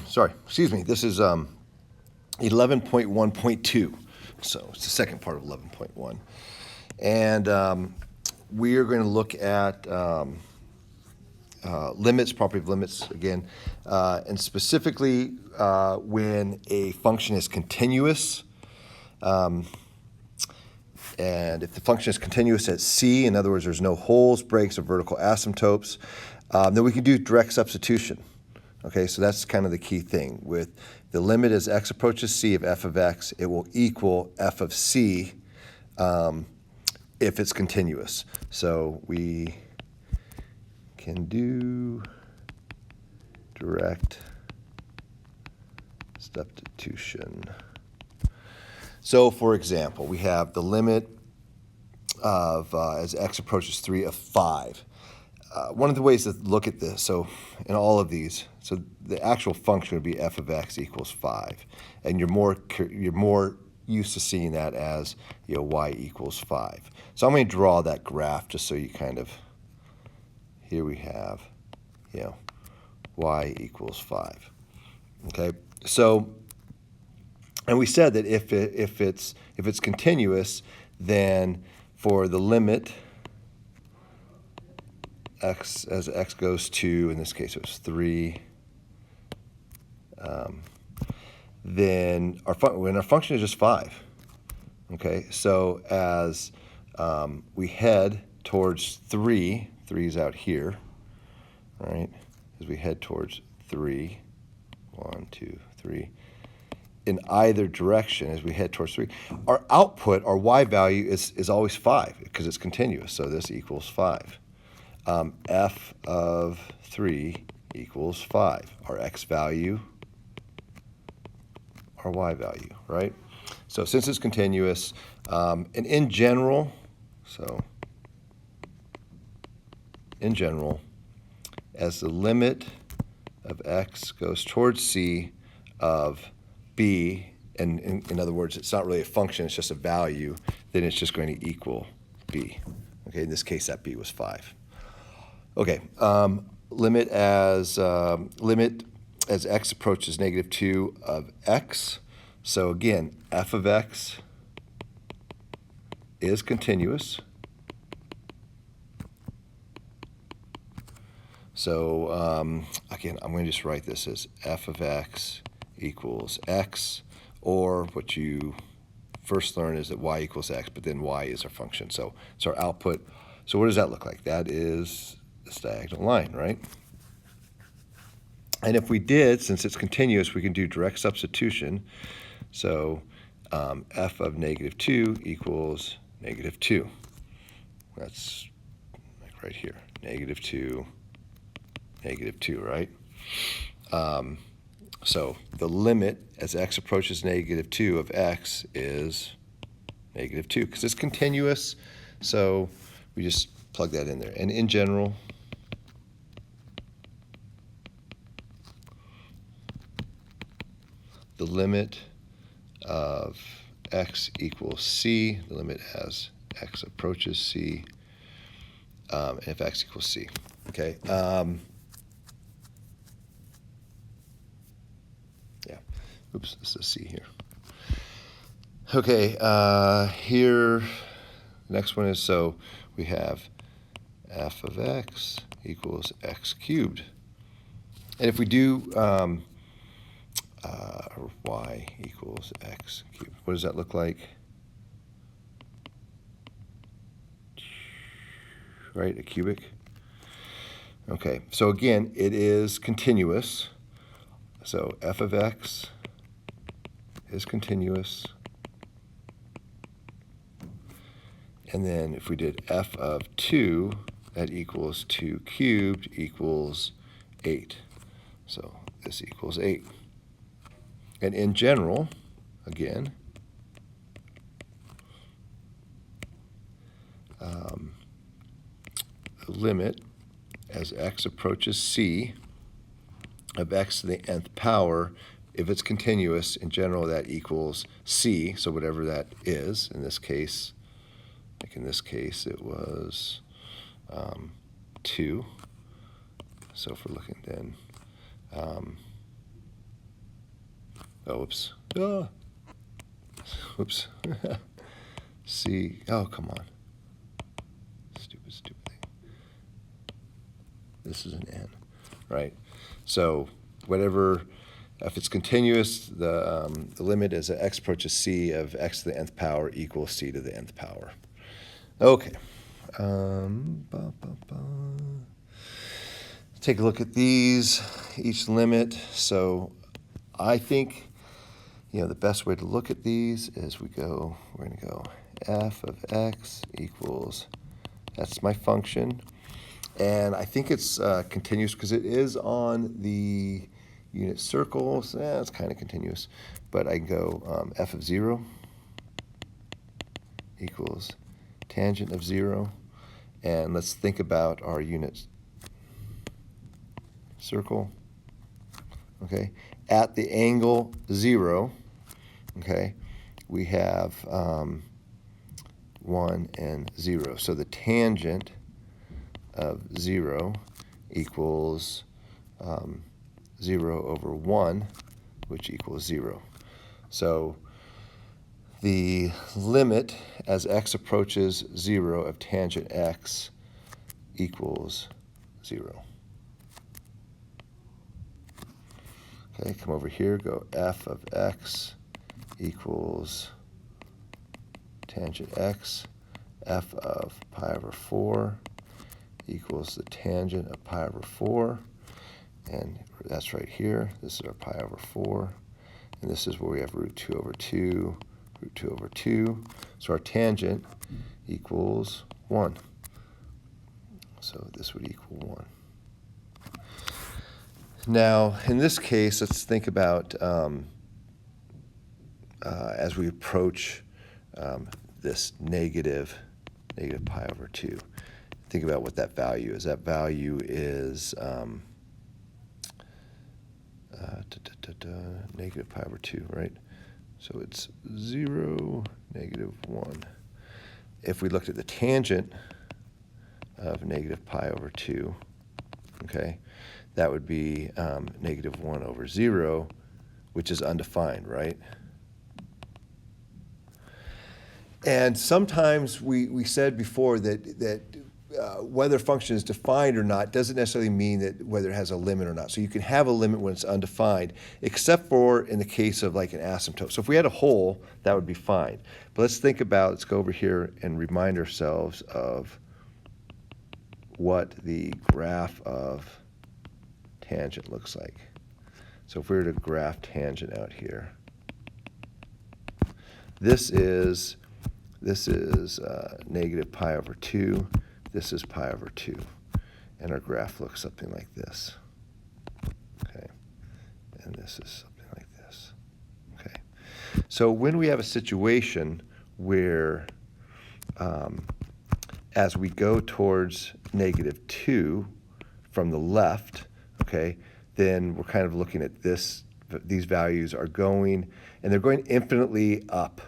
sorry, excuse me, this is 11.1.2. So it's the second part of 11.1. And we are going to look at limits, property of limits again, and specifically when a function is continuous. And if the function is continuous at C, in other words, there's no holes, breaks, or vertical asymptotes, then we can do direct substitution. Okay, so that's kind of the key thing. With the limit as x approaches C of f of x, it will equal f of C if it's continuous. So we can do direct substitution. So, for example, we have the limit of, as x approaches 3, of 5. One of the ways to look at this, so in all of these, so the actual function would be f of x equals 5. And you're more used to seeing that as, y equals 5. So I'm going to draw that graph just so you kind of, here we have, y equals 5. Okay, so, and we said that if it's continuous, then for the limit x as x goes to, in this case it was 3, then when our function is just 5. Okay, so as we head towards 3 is out here, right? As we head towards 3, 1, 2, 3, in either direction as we head towards 3, our output, our y value is always 5 because it's continuous. So this equals 5. F of 3 equals 5. Our x value, our y value, right? So since it's continuous, and in general, as the limit of x goes towards C of b, and in other words, it's not really a function, it's just a value, then it's just going to equal b. Okay, in this case, that b was 5. Okay, limit as x approaches -2 of x. So again, f of x is continuous. So again, I'm going to just write this as f of x equals x, or what you first learn is that y equals x, but then y is our function. So it's our output. So what does that look like? That is this diagonal line, right? And if we did, since it's continuous, we can do direct substitution. So f of -2 equals -2. That's like right here, -2, -2, right? So the limit as x approaches -2 of x is -2 because it's continuous. So we just plug that in there. And in general, the limit of x equals C, the limit as x approaches C, and if x equals C. Okay. Yeah. Oops, this is C here. Okay. Here, next one is, so we have f of x equals x cubed. And if we do y equals x cubed, what does that look like? Right, a cubic. Okay, so again, it is continuous. So f of x is continuous. And then if we did f of 2, that equals 2 cubed equals 8. So this equals 8. And in general, again, the limit as x approaches C of x to the nth power, if it's continuous, in general, that equals C, so whatever that is. In this case, like in this case, it was 2. So if we're looking then, Oh, oops. Oh. Oops. C. Oh, come on. Stupid thing. This is an N, right? So whatever, if it's continuous, the limit is that x approaches c of x to the nth power equals c to the nth power. Okay. Take a look at these, each limit. So I think, the best way to look at these is we're going to go f of x equals, that's my function. And I think it's continuous because it is on the unit circle. So it's kind of continuous. But I can go f of 0 equals tangent of 0. And let's think about our unit circle. Okay, at the angle 0, okay, we have 1 and 0. So the tangent of 0 equals 0 over 1, which equals 0. So the limit as x approaches 0 of tangent x equals 0. Okay, come over here, go f of x equals tangent x, f of pi over 4 equals the tangent of pi over 4, and that's right here. This is our pi over 4, and this is where we have root 2 over 2, root 2 over 2. So our tangent equals 1. So this would equal 1. Now, in this case, let's think about as we approach this negative pi over 2. Think about what that value is. That value is negative pi over 2, right? So it's 0, negative 1. If we looked at the tangent of negative pi over 2, okay, that would be negative 1 over 0, which is undefined, right? And sometimes we said before that whether a function is defined or not doesn't necessarily mean that whether it has a limit or not. So you can have a limit when it's undefined, except for in the case of like an asymptote. So if we had a hole, that would be fine. But let's go over here and remind ourselves of what the graph of tangent looks like. So if we were to graph tangent out here, this is negative pi over 2. This is pi over 2. And our graph looks something like this. Okay. And this is something like this. Okay. So when we have a situation where as we go towards negative 2 from the left, okay, then we're kind of looking at this. These values are going, and they're going infinitely up.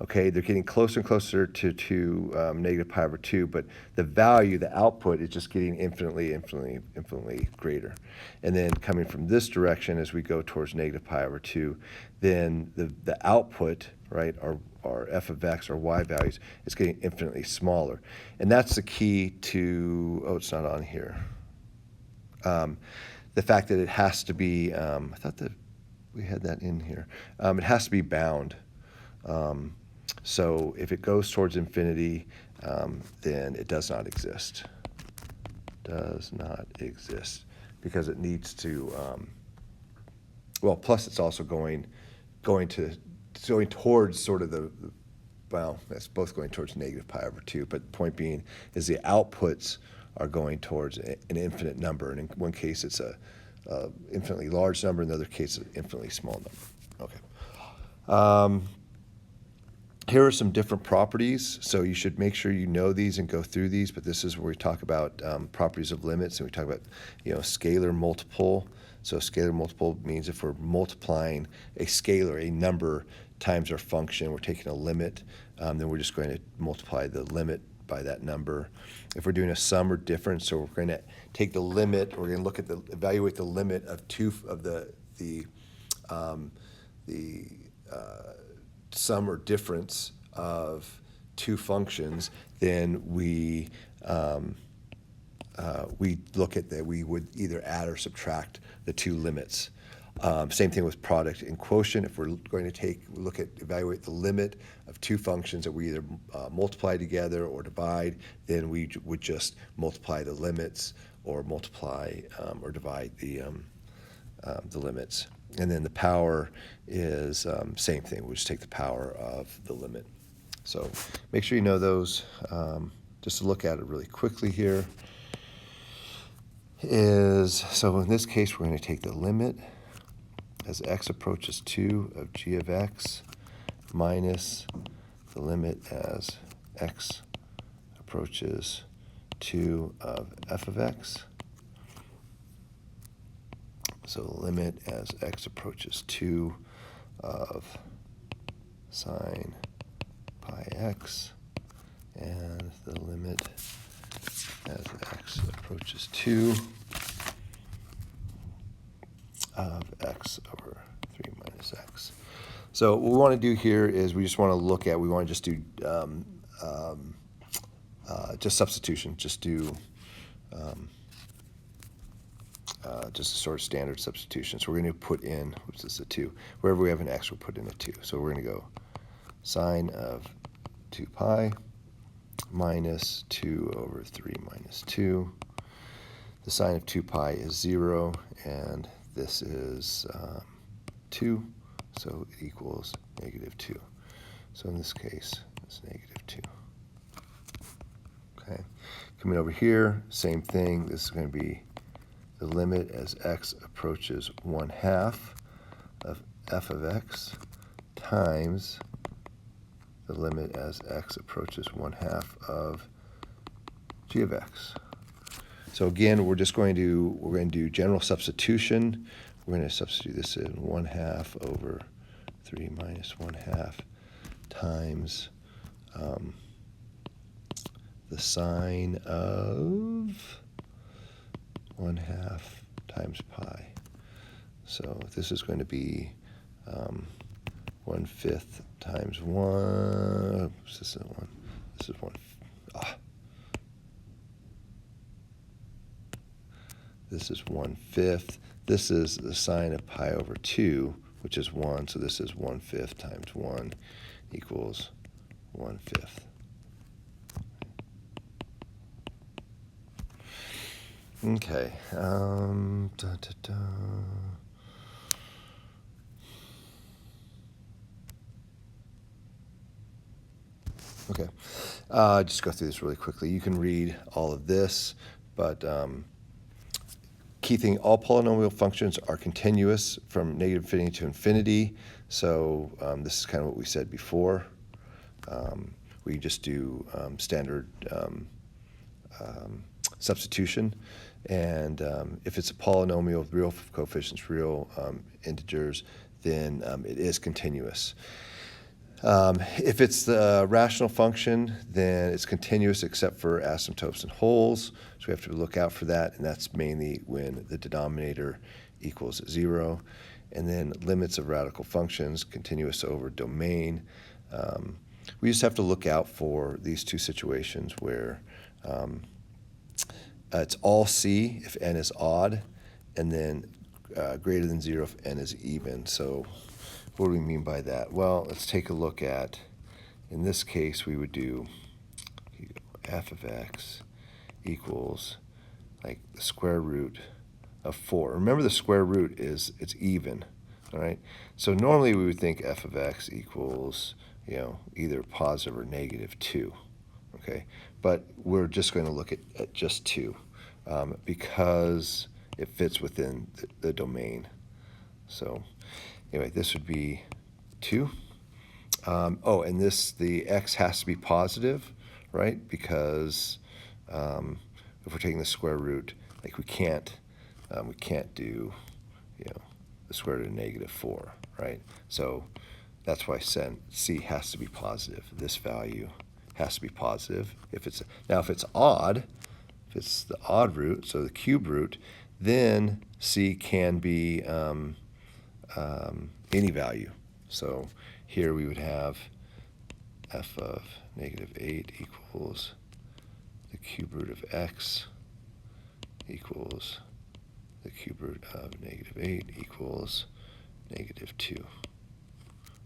Okay, they're getting closer and closer to negative pi over 2, but the value, the output, is just getting infinitely greater. And then coming from this direction as we go towards negative pi over 2, then the output, right, our f of x, or y values, is getting infinitely smaller. And that's the key to, oh, it's not on here. The fact that it has to be, I thought that we had that in here. It has to be bound. So if it goes towards infinity, then it does not exist. Does not exist because it needs to. Well, plus it's also going towards sort of well, it's both going towards negative pi over 2. But the point being is the outputs are going towards an infinite number, and in one case it's a infinitely large number, in the other case an infinitely small number. Okay. Here are some different properties, so you should make sure you know these and go through these, but this is where we talk about properties of limits, and we talk about scalar multiple. So scalar multiple means if we're multiplying a scalar, a number, times our function, we're taking a limit, then we're just going to multiply the limit by that number. If we're doing a sum or difference, so we're going to take the limit, we're going to evaluate the limit of two of the sum or difference of two functions, then we look at that. We would either add or subtract the two limits. Same thing with product and quotient. If we're going to evaluate the limit of two functions that we either multiply together or divide, then we would just multiply the limits or multiply or divide the limits. And then the power is same thing. We just take the power of the limit. So make sure you know those. Just to look at it really quickly here so in this case, we're going to take the limit as x approaches 2 of g of x minus the limit as x approaches 2 of f of x. So the limit as x approaches 2 of sine pi x, and the limit as x approaches 2 of x over 3 minus x. So what we want to do here is we just want to look at, we want to just do just substitution, just do just a sort of standard substitution. So we're going to put in, which is a 2. Wherever we have an x, we'll put in a 2. So we're going to go sine of 2 pi minus 2 over 3 minus 2. The sine of 2 pi is 0, and this is 2, so it equals negative 2. So in this case, it's negative 2. Okay, coming over here, same thing. This is going to be the limit as x approaches 1/2 of f of x times the limit as x approaches 1/2 of g of x. So again, we're going to do general substitution. We're going to substitute this in 1/2 over 3 minus 1/2 times the sine of 1/2 times pi. So this is going to be 1/5 times 1. This is 1. This is 1. This is 1/5. This is the sine of pi over 2, which is 1. So this is 1/5 times 1 equals 1/5. Okay. Okay. Just go through this really quickly. You can read all of this, but key thing, all polynomial functions are continuous from negative infinity to infinity. So this is kind of what we said before. We just do standard substitution. And if it's a polynomial with real coefficients, real integers, then it is continuous. If it's the rational function, then it's continuous except for asymptotes and wholes. So we have to look out for that, and that's mainly when the denominator equals 0. And then limits of radical functions, continuous over domain. We just have to look out for these two situations where it's all C if n is odd, and then greater than 0 if n is even. So what do we mean by that? Well, let's take a look at, in this case, we would do f of x equals like the square root of 4. Remember, the square root is, it's even, all right? So normally we would think f of x equals, either positive or negative 2, okay? But we're just going to look at just 2 because it fits within the domain. So anyway, this would be 2. And the x has to be positive, right? Because if we're taking the square root, like we can't do, the square root of negative 4, right? So that's why C has to be positive. This value has to be positive. If it's odd, if it's the odd root, so the cube root, then C can be any value. So here we would have f of -8 equals the cube root of x equals the cube root of -8 equals -2.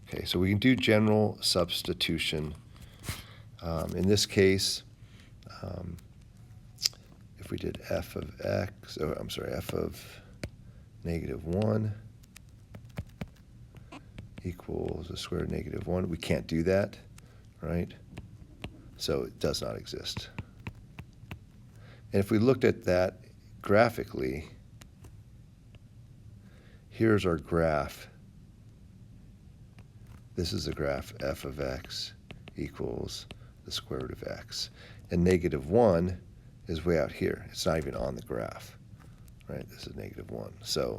Okay, so we can do general substitution. In this case, if we did f of x, oh, I'm sorry, f of -1 equals the square root of -1, we can't do that, right? So it does not exist. And if we looked at that graphically, here's our graph. This is the graph f of x equals the square root of x. And -1 is way out here. It's not even on the graph, right? This is -1. So